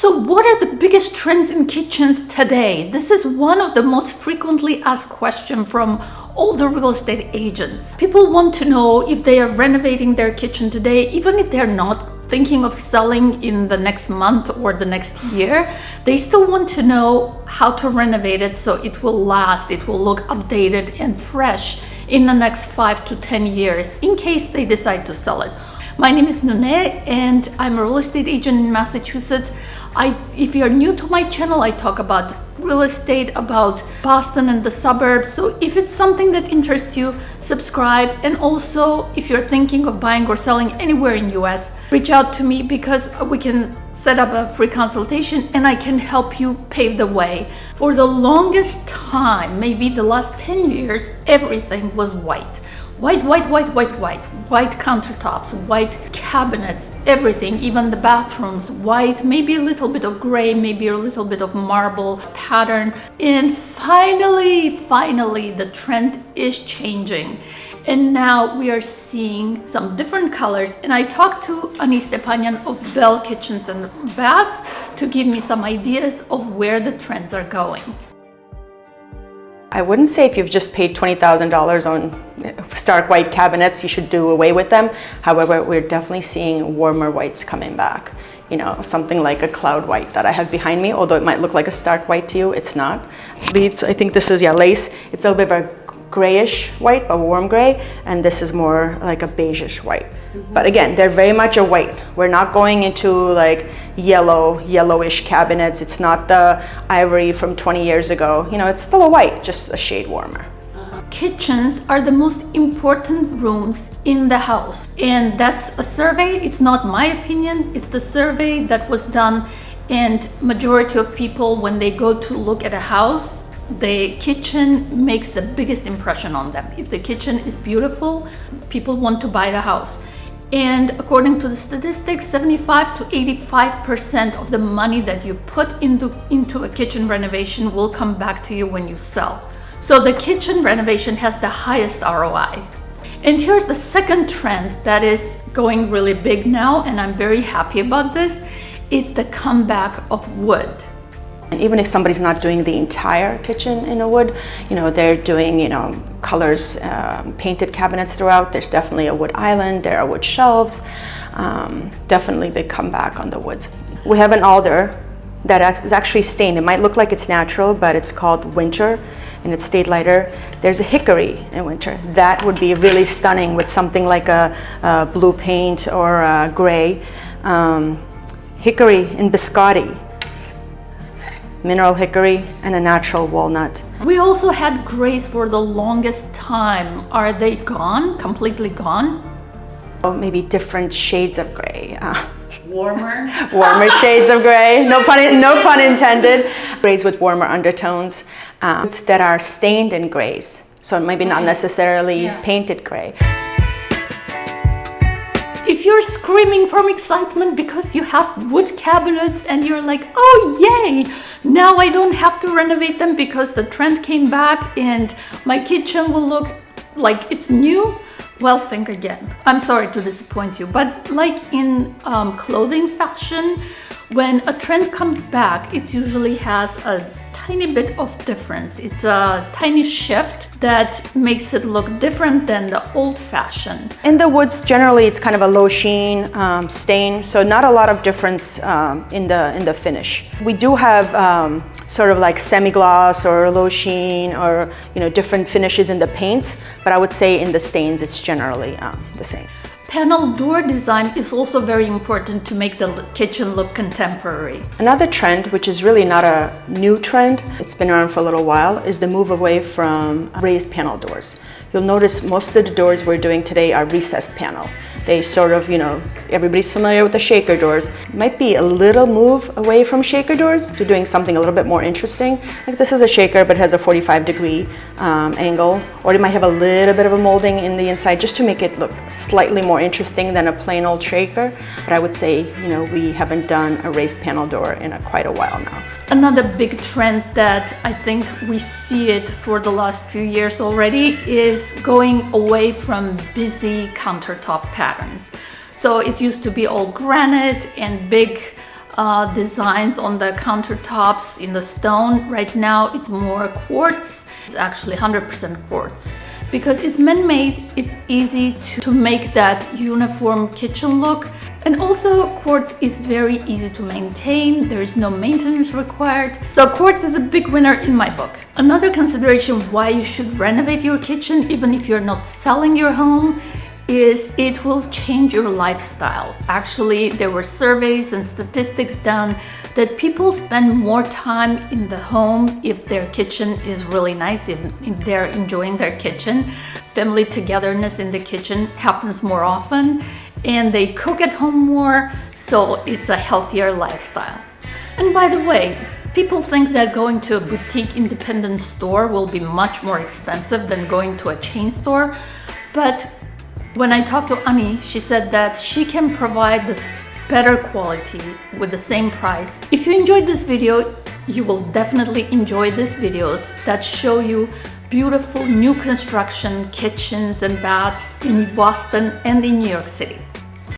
So what are the biggest trends in kitchens today? This is one of the most frequently asked questions from all the real estate agents. People want to know if they are renovating their kitchen today, even if they're not thinking of selling in the next month or the next year, they still want to know how to renovate it so it will last, it will look updated and fresh in the next 5 to 10 years in case they decide to sell it. My name is Nune and I'm a real estate agent in Massachusetts. If you're new to my channel, I talk about real estate, about Boston and the suburbs. So if it's something that interests you, subscribe. And also, if you're thinking of buying or selling anywhere in US, reach out to me because we can set up a free consultation and I can help you pave the way. For the longest time, maybe the last 10 years, everything was white. White countertops, white cabinets, everything, even the bathrooms, white, maybe a little bit of gray, maybe a little bit of marble pattern. And finally, the trend is changing. And now we are seeing some different colors. And I talked to Ani Stepanyan of Bell Kitchens and Baths to give me some ideas of where the trends are going. I wouldn't say if you've just paid $20,000 on stark white cabinets, you should do away with them. However, we're definitely seeing warmer whites coming back. You know, something like a cloud white that I have behind me, although it might look like a stark white to you, it's not. These, I think this is, lace. It's a little bit of a grayish white, a warm gray, and this is more like a beigeish white. But again, they're very much a white. We're not going into like yellowish cabinets. It's not the ivory from 20 years ago. You know, it's still a white, just a shade warmer. Kitchens are the most important rooms in the house. And that's a survey. It's not my opinion. It's the survey that was done. And majority of people, when they go to look at a house, the kitchen makes the biggest impression on them. If the kitchen is beautiful, people want to buy the house. And according to the statistics, 75 to 85% of the money that you put into a kitchen renovation will come back to you when you sell. So the kitchen renovation has the highest ROI. And here's the second trend that is going really big now, and I'm very happy about this. It's the comeback of wood. And even if somebody's not doing the entire kitchen in a wood, you know, they're doing, colors, painted cabinets throughout. There's definitely a wood island, there are wood shelves. Definitely big comeback on the woods. We have an alder that is actually stained. It might look like it's natural, but it's called winter and it stayed lighter. There's a hickory in winter. That would be really stunning with something like a blue paint or a gray. Hickory in biscotti. Mineral hickory and a natural walnut. We also had grays for the longest time. Are they gone? Completely gone? Maybe different shades of gray. Warmer shades of gray. No pun intended. Grays with warmer undertones that are stained in grays. So maybe not necessarily painted gray. If you're screaming from excitement because you have wood cabinets and you're like, oh yay, now I don't have to renovate them because the trend came back and my kitchen will look like it's new, well, think again. I'm sorry to disappoint you, but like in clothing fashion, when a trend comes back, it usually has a tiny bit of difference. It's a tiny shift that makes it look different than the old fashioned. In the woods, generally, it's kind of a low sheen stain, so not a lot of difference in the finish. We do have sort of like semi-gloss or low sheen or different finishes in the paints, but I would say in the stains, it's generally the same. Panel door design is also very important to make the kitchen look contemporary. Another trend, which is really not a new trend, it's been around for a little while, is the move away from raised panel doors. You'll notice most of the doors we're doing today are recessed panel. They sort of, everybody's familiar with the shaker doors. It might be a little move away from shaker doors to doing something a little bit more interesting. Like this is a shaker, but it has a 45-degree angle. Or it might have a little bit of a molding in the inside just to make it look slightly more interesting than a plain old shaker. But I would say, we haven't done a raised panel door in quite a while now. Another big trend that I think we see it for the last few years already is going away from busy countertop patterns. So it used to be all granite and big designs on the countertops in the stone. Right now it's more quartz. It's actually 100% quartz. Because it's man-made, it's easy to make that uniform kitchen look. And also quartz is very easy to maintain. There is no maintenance required. So quartz is a big winner in my book. Another consideration why you should renovate your kitchen, even if you're not selling your home, is it will change your lifestyle. Actually, there were surveys and statistics done that people spend more time in the home if their kitchen is really nice, if they're enjoying their kitchen. Family togetherness in the kitchen happens more often, and they cook at home more, so it's a healthier lifestyle. And by the way, people think that going to a boutique independent store will be much more expensive than going to a chain store, but when I talked to Ani, she said that she can provide this better quality with the same price. If you enjoyed this video, you will definitely enjoy these videos that show you beautiful new construction kitchens and baths in Boston and in New York City.